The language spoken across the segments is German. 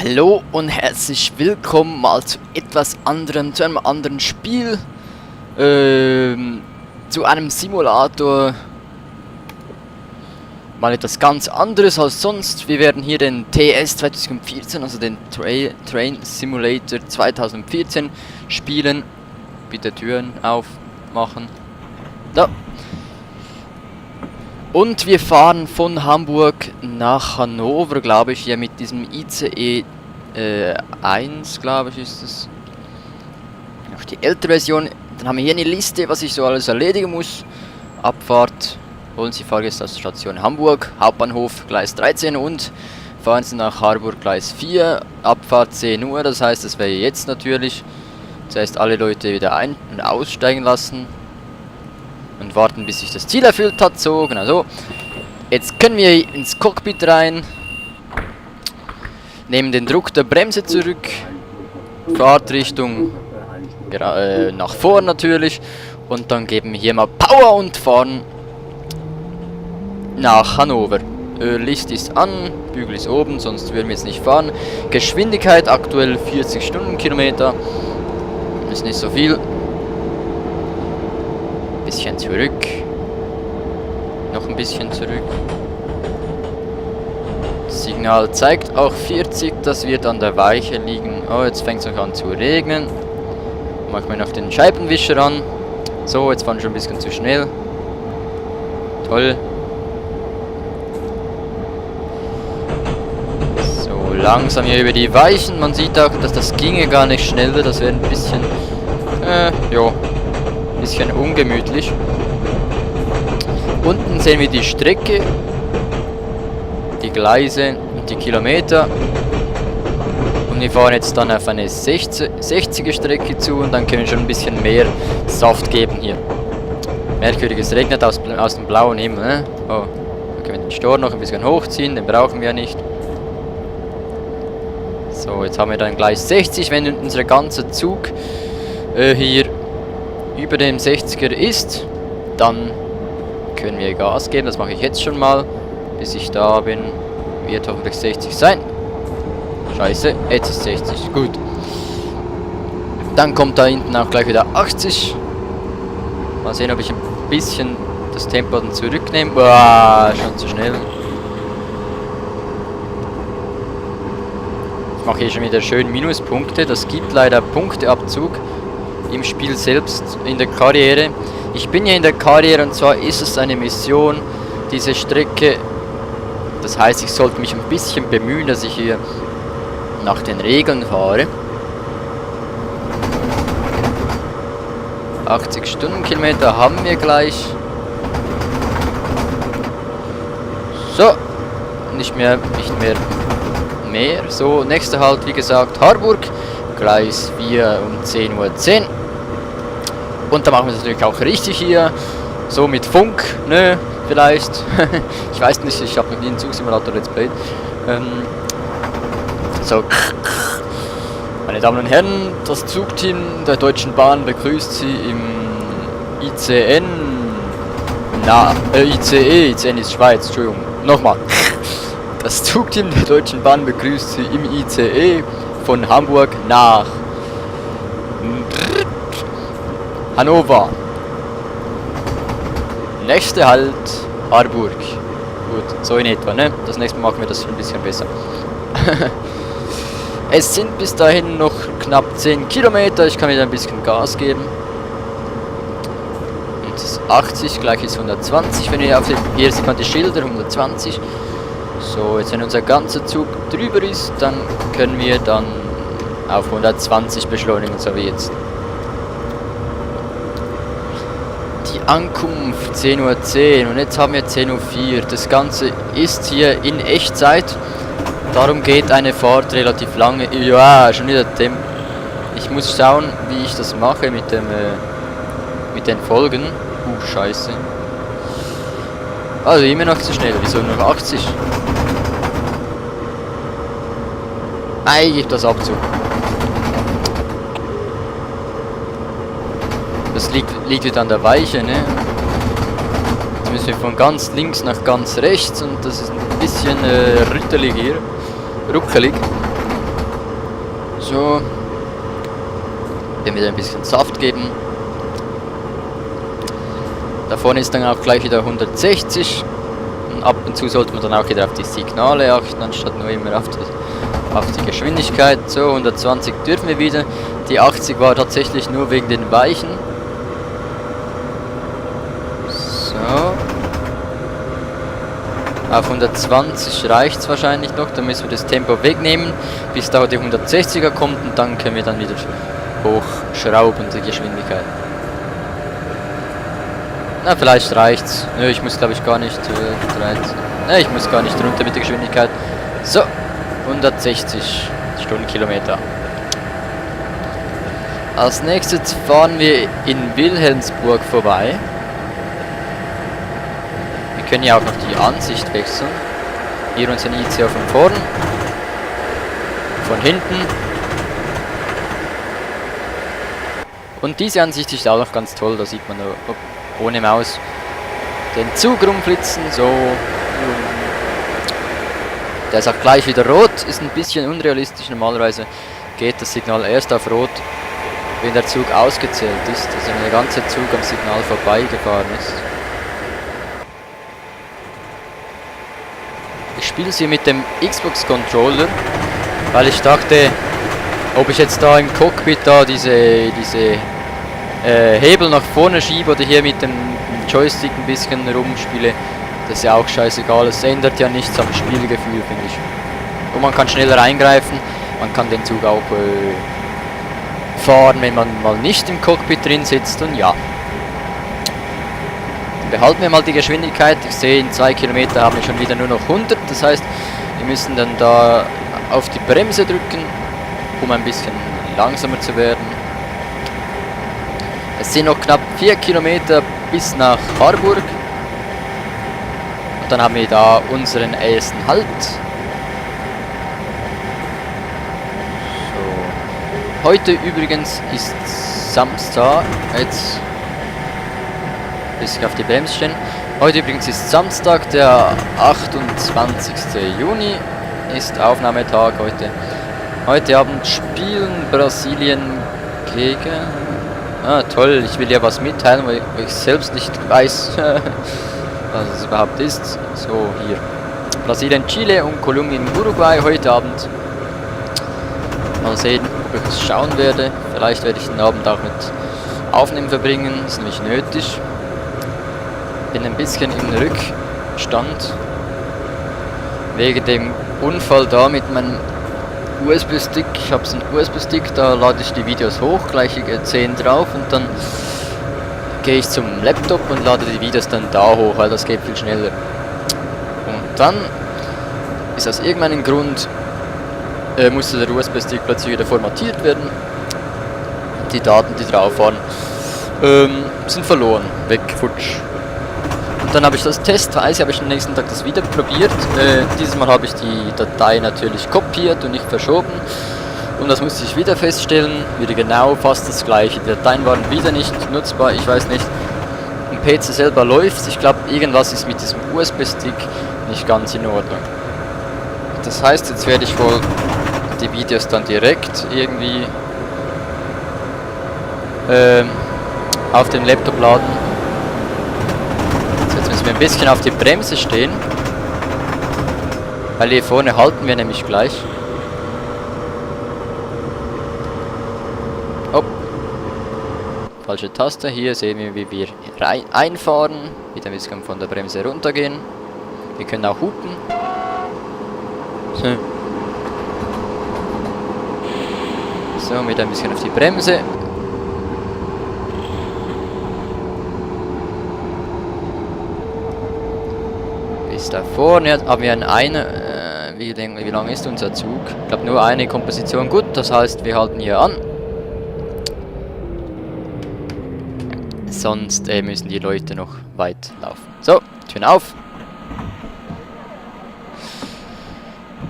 Hallo und herzlich willkommen mal zu einem anderen Spiel, zu einem Simulator, mal etwas ganz anderes als sonst. Wir werden hier den TS 2014, also den Train Simulator 2014 spielen. Bitte Türen aufmachen. Da. Und wir fahren von Hamburg nach Hannover, glaube ich, hier mit diesem ICE 1, glaube ich, ist es. Noch die ältere Version. Dann haben wir hier eine Liste, was ich so alles erledigen muss. Abfahrt, holen Sie Fahrgäste aus der Station Hamburg, Hauptbahnhof Gleis 13 und fahren Sie nach Harburg Gleis 4, Abfahrt 10 Uhr, das heißt, das wäre jetzt natürlich. Zuerst alle Leute wieder ein- und aussteigen lassen. Und warten, bis sich das Ziel erfüllt hat. So, genau so. Jetzt können wir ins Cockpit rein. Nehmen den Druck der Bremse zurück. Fahrtrichtung nach vorn natürlich. Und dann geben wir hier mal Power und fahren nach Hannover. Licht ist an, Bügel ist oben, sonst würden wir jetzt nicht fahren. Geschwindigkeit aktuell 40 Stundenkilometer. Ist nicht so viel. Bisschen zurück. Noch ein bisschen zurück. Das Signal zeigt auch 40, das wird an der Weiche liegen. Oh, jetzt fängt es noch an zu regnen. Machen wir noch den Scheibenwischer an. So, jetzt fahren wir schon ein bisschen zu schnell. Toll. So, langsam hier über die Weichen. Man sieht auch, dass das ginge gar nicht schneller. Das wäre ein bisschen... jo. Bisschen ungemütlich. Unten sehen wir die Strecke, die Gleise und die Kilometer. Und wir fahren jetzt dann auf eine 60er Strecke zu und dann können wir schon ein bisschen mehr Saft geben hier. Merkwürdig, es regnet aus dem blauen Himmel. Ne? Oh, dann können wir den Stor noch ein bisschen hochziehen, den brauchen wir ja nicht. So, jetzt haben wir dann Gleis 60, wenn unser ganzer Zug hier über dem 60er ist, dann können wir Gas geben. Das mache ich jetzt schon mal. Bis ich da bin, wird hoffentlich 60 sein. Scheiße, jetzt ist 60. Gut. Dann kommt da hinten auch gleich wieder 80. Mal sehen, ob ich ein bisschen das Tempo dann zurücknehme. Boah, schon zu schnell. Ich mache hier schon wieder schön Minuspunkte. Das gibt leider Punkteabzug im Spiel selbst, in der Karriere. Ich bin ja in der Karriere und zwar ist es eine Mission, diese Strecke. Das heißt, ich sollte mich ein bisschen bemühen, dass ich hier nach den Regeln fahre. 80 Stundenkilometer haben wir gleich. So, nicht mehr. So, nächster Halt, wie gesagt, Harburg. Gleis 4 um 10:10 Uhr. Und da machen wir es natürlich auch richtig hier. So mit Funk, ne? Vielleicht. Ich weiß nicht, ich habe noch nie einen Zugsimulator Let's Play. So. Meine Damen und Herren, das Zugteam der Deutschen Bahn begrüßt Sie im ICN. ICN ist Schweiz, Entschuldigung. Nochmal. Das Zugteam der Deutschen Bahn begrüßt Sie im ICE von Hamburg nach Hannover. Nächster Halt Harburg. Gut, so in etwa, ne? Das nächste Mal machen wir das ein bisschen besser. Es sind bis dahin noch knapp 10 Kilometer. Ich kann wieder ein bisschen Gas geben. Und das ist 80, gleich ist 120. Wenn ihr hier sieht man die Schilder, 120. So, jetzt wenn unser ganzer Zug drüber ist, dann können wir dann auf 120 beschleunigen, so wie jetzt. Die Ankunft 10:10 Uhr und jetzt haben wir 10:04 Uhr. Das Ganze ist hier in Echtzeit. Darum geht eine Fahrt relativ lange. Ja, schon wieder Tempo. Ich muss schauen, wie ich das mache mit den Folgen. Scheiße. Also immer noch zu schnell. Wieso noch 80? Ei, gibt das Abzug. Das liegt wieder an der Weiche, ne? Jetzt müssen wir von ganz links nach ganz rechts und das ist ein bisschen ruckelig hier. So. Dem wieder ein bisschen Saft geben. Da vorne ist dann auch gleich wieder 160. Und ab und zu sollte man dann auch wieder auf die Signale achten, anstatt nur immer auf die Geschwindigkeit. So, 120 dürfen wir wieder. Die 80 war tatsächlich nur wegen den Weichen. So. Auf 120 reicht es wahrscheinlich noch. Dann müssen wir das Tempo wegnehmen, bis da die 160er kommt. Und dann können wir dann wieder hochschrauben, die Geschwindigkeit. Na, vielleicht reicht's. Nö, ich muss glaube ich gar nicht ich muss gar nicht runter mit der Geschwindigkeit. So, 160 Stundenkilometer. Als nächstes fahren wir in Wilhelmsburg vorbei. Wir können ja auch noch die Ansicht wechseln. Hier unser ICA von vorn. Von hinten. Und diese Ansicht ist auch noch ganz toll. Da sieht man ohne Maus den Zug rumflitzen. So. Der ist auch gleich wieder rot. Ist ein bisschen unrealistisch. Normalerweise geht das Signal erst auf rot, wenn der Zug ausgezählt ist. Also wenn der ganze Zug am Signal vorbeigefahren ist. Ich spiele sie mit dem Xbox Controller, weil ich dachte, ob ich jetzt da im Cockpit da diese Hebel nach vorne schiebe oder hier mit dem Joystick ein bisschen rumspiele, das ist ja auch scheißegal. Es ändert ja nichts am Spielgefühl, finde ich. Und man kann schneller eingreifen, man kann den Zug auch fahren, wenn man mal nicht im Cockpit drin sitzt. Und ja, behalten wir mal die Geschwindigkeit. Ich sehe, in 2 Kilometer haben wir schon wieder nur noch 100. Das heißt, wir müssen dann da auf die Bremse drücken, um ein bisschen langsamer zu werden. Es sind noch knapp 4 Kilometer bis nach Harburg. Und dann haben wir da unseren ersten Halt. So. Heute übrigens ist Samstag. Jetzt ein bisschen auf die Bremse stehen. Heute übrigens ist Samstag, der 28. Juni ist Aufnahmetag heute. Heute Abend spielen Brasilien gegen... Ah, toll, ich will ja was mitteilen, weil ich selbst nicht weiß, was es überhaupt ist. So, hier. Brasilien, Chile und Kolumbien, Uruguay heute Abend. Mal sehen, ob ich es schauen werde. Vielleicht werde ich den Abend auch mit Aufnehmen verbringen, ist nämlich nötig. Bin ein bisschen im Rückstand. Wegen dem Unfall da mit meinem USB-Stick. Ich habe so einen USB-Stick, da lade ich die Videos hoch, gleich 10 drauf und dann gehe ich zum Laptop und lade die Videos dann da hoch, weil das geht viel schneller. Und dann ist aus irgendeinem Grund musste der USB-Stick plötzlich wieder formatiert werden. Die Daten, die drauf waren, sind verloren, weg, futsch. Und dann habe ich das testweise, habe ich am nächsten Tag das wieder probiert. Dieses Mal habe ich die Datei natürlich kopiert und nicht verschoben. Und das musste ich wieder feststellen, wieder genau fast das gleiche. Die Dateien waren wieder nicht nutzbar, ich weiß nicht. Im PC selber läuft, ich glaube irgendwas ist mit diesem USB-Stick nicht ganz in Ordnung. Das heißt, jetzt werde ich wohl die Videos dann direkt irgendwie auf dem Laptop laden. Jetzt müssen wir ein bisschen auf die Bremse stehen, weil hier vorne halten wir nämlich gleich. Oh. Falsche Taste. Hier sehen wir, wie wir einfahren. Wieder ein bisschen von der Bremse runtergehen. Wir können auch hupen. So, wieder ein bisschen auf die Bremse. Bis da vorne haben wir wie lang ist unser Zug? Ich glaube nur eine Komposition. Gut, das heißt, wir halten hier an. Sonst müssen die Leute noch weit laufen. So, Türen auf.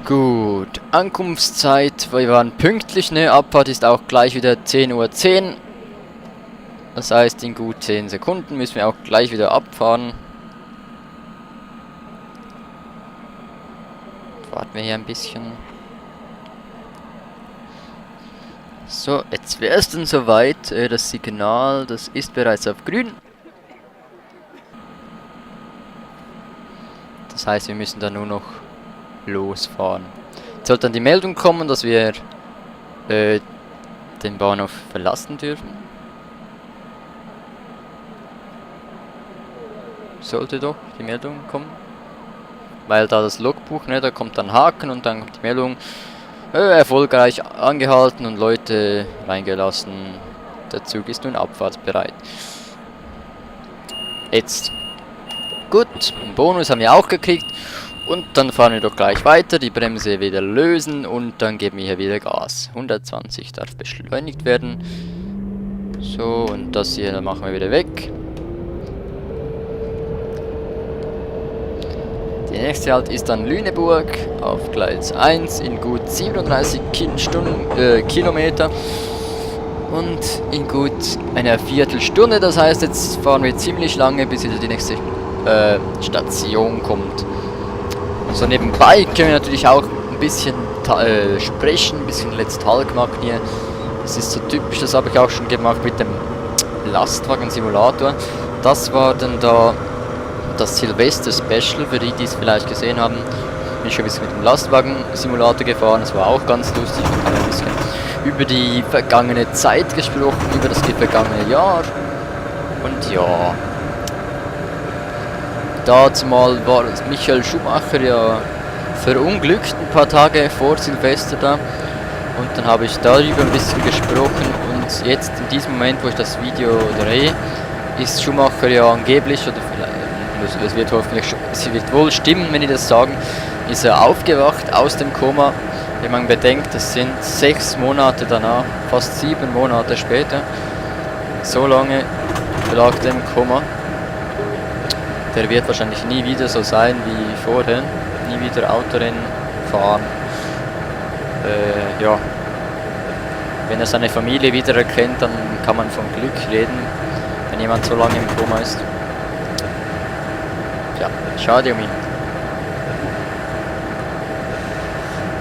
Gut, Ankunftszeit, wir waren pünktlich, ne? Abfahrt ist auch gleich wieder 10:10 Uhr. Das heißt, in gut 10 Sekunden müssen wir auch gleich wieder abfahren. Warten wir hier ein bisschen. So, jetzt wäre es dann soweit. Das Signal, das ist bereits auf grün. Das heißt, wir müssen dann nur noch losfahren. Jetzt sollte dann die Meldung kommen, dass wir den Bahnhof verlassen dürfen. Sollte doch die Meldung kommen. Weil da das Logbuch, ne, da kommt dann Haken und dann kommt die Meldung, erfolgreich angehalten und Leute reingelassen. Der Zug ist nun abfahrtsbereit. Jetzt. Gut, einen Bonus haben wir auch gekriegt. Und dann fahren wir doch gleich weiter, die Bremse wieder lösen und dann geben wir hier wieder Gas. 120 darf beschleunigt werden. So, und das hier machen wir wieder weg. Die nächste Halt ist dann Lüneburg auf Gleis 1 in gut 37 Kilometer und in gut einer Viertelstunde. Das heißt, jetzt fahren wir ziemlich lange, bis wieder die nächste Station kommt. Und so nebenbei können wir natürlich auch ein bisschen sprechen, ein bisschen Let's Talk machen hier. Das ist so typisch, das habe ich auch schon gemacht mit dem Lastwagen-Simulator. Das war dann da das Silvester-Special, für die, die es vielleicht gesehen haben. Bin ich schon ein bisschen mit dem Lastwagen-Simulator gefahren, das war auch ganz lustig. Wir haben ein bisschen über die vergangene Zeit gesprochen, über das vergangene Jahr. Und ja, dazu mal war Michael Schumacher ja verunglückt ein paar Tage vor Silvester da. Und dann habe ich darüber ein bisschen gesprochen und jetzt in diesem Moment, wo ich das Video drehe, ist Schumacher ja angeblich, oder vielleicht, es wird wohl stimmen, wenn ich das sagen, ist er aufgewacht aus dem Koma. Wenn man bedenkt, das sind 6 Monate danach, fast 7 Monate später. So lange lag der im Koma. Der wird wahrscheinlich nie wieder so sein wie vorher, nie wieder Autorennen fahren. Ja, wenn er seine Familie wieder erkennt, dann kann man von Glück reden, wenn jemand so lange im Koma ist. Ja, schade um ihn.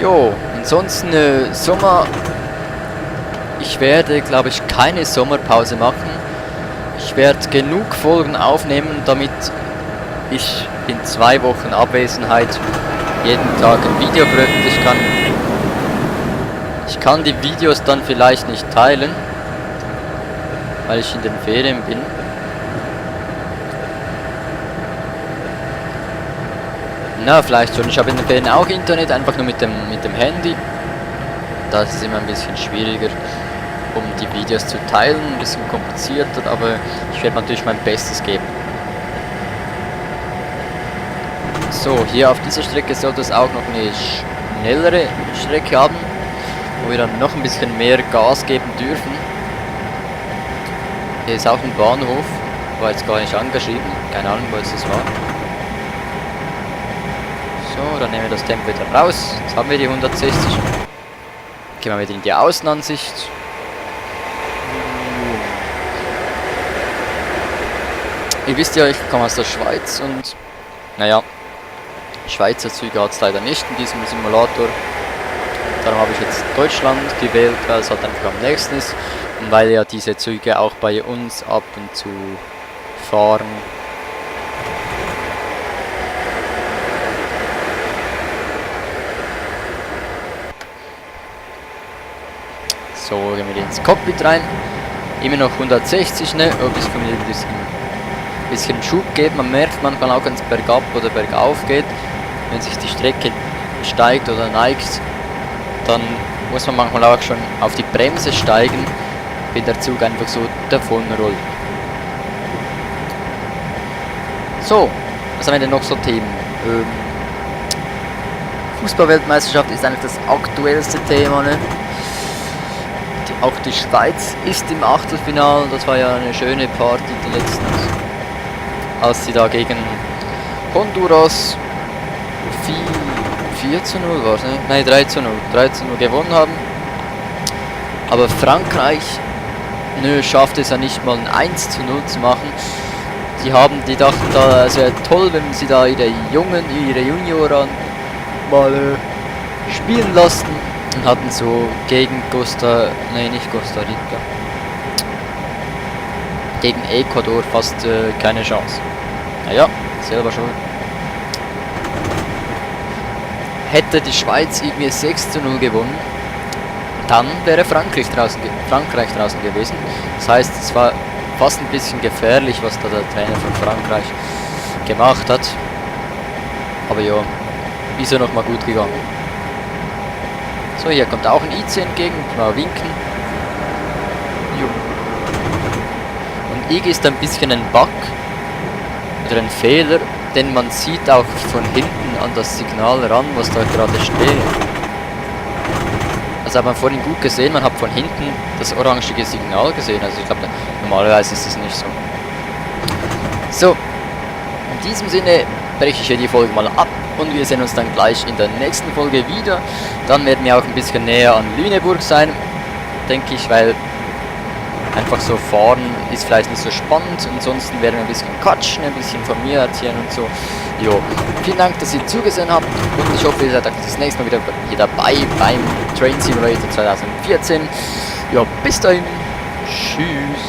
Jo, ansonsten Sommer. Ich werde, glaube ich, keine Sommerpause machen. Ich werde genug Folgen aufnehmen, damit ich in 2 Wochen Abwesenheit jeden Tag ein Video veröffentlichen kann. Ich kann die Videos dann vielleicht nicht teilen, weil ich in den Ferien bin. Na, vielleicht schon. Ich habe in den Ferien auch Internet, einfach nur mit dem Handy. Das ist immer ein bisschen schwieriger, um die Videos zu teilen. Ein bisschen komplizierter, aber ich werde natürlich mein Bestes geben. So, hier auf dieser Strecke sollte es auch noch eine schnellere Strecke haben, wo wir dann noch ein bisschen mehr Gas geben dürfen. Hier ist auch ein Bahnhof, war jetzt gar nicht angeschrieben, keine Ahnung, wo es das war. So, dann nehmen wir das Tempo wieder raus. Jetzt haben wir die 160. Gehen wir wieder in die Außenansicht. Ihr wisst ja, ich komme aus der Schweiz und naja, Schweizer Züge hat es leider nicht in diesem Simulator. Darum habe ich jetzt Deutschland gewählt, weil es halt einfach am nächsten ist. Und weil ja diese Züge auch bei uns ab und zu fahren. So, gehen wir ins Cockpit rein. Immer noch 160, ne? Oh, bis wir ein bisschen Schub geben. Man merkt manchmal auch, wenn es bergab oder bergauf geht, wenn sich die Strecke steigt oder neigt, dann muss man manchmal auch schon auf die Bremse steigen, wenn der Zug einfach so davon rollt. So, was haben wir denn noch so Themen? Fußball-Weltmeisterschaft ist eigentlich das aktuellste Thema, ne? Auch die Schweiz ist im Achtelfinale, das war ja eine schöne Party, die letzten, als sie da gegen Honduras 4:0 war es, ne? Nein, 3:0 gewonnen haben. Aber Frankreich schafft es ja nicht mal ein 1:0 zu machen. Die dachten da, es wäre toll, wenn sie da ihre Junioren mal spielen lassen. und hatten so gegen nicht Costa Rica, gegen Ecuador fast keine Chance. Naja, selber schon. Hätte die Schweiz irgendwie 6:0 gewonnen, dann wäre Frankreich draußen gewesen. Das heißt, es war fast ein bisschen gefährlich, was da der Trainer von Frankreich gemacht hat. Aber ja, ist ja nochmal gut gegangen. So, hier kommt auch ein IC entgegen, mal winken. Jo. Und IG ist ein bisschen ein Bug oder ein Fehler, denn man sieht auch von hinten an das Signal ran, was da gerade steht. Das hat man vorhin gut gesehen, man hat von hinten das orangige Signal gesehen, also ich glaube, normalerweise ist es nicht so. So, in diesem Sinne breche ich hier die Folge mal ab und wir sehen uns dann gleich in der nächsten Folge wieder. Dann werden wir auch ein bisschen näher an Lüneburg sein, denke ich, weil einfach so fahren ist vielleicht nicht so spannend, ansonsten werden wir ein bisschen quatschen, ein bisschen von mir erzählen und so. Jo, vielen Dank, dass ihr zugesehen habt und ich hoffe, ihr seid auch das nächste Mal wieder hier dabei beim Train Simulator 2014. Ja, bis dahin, tschüss.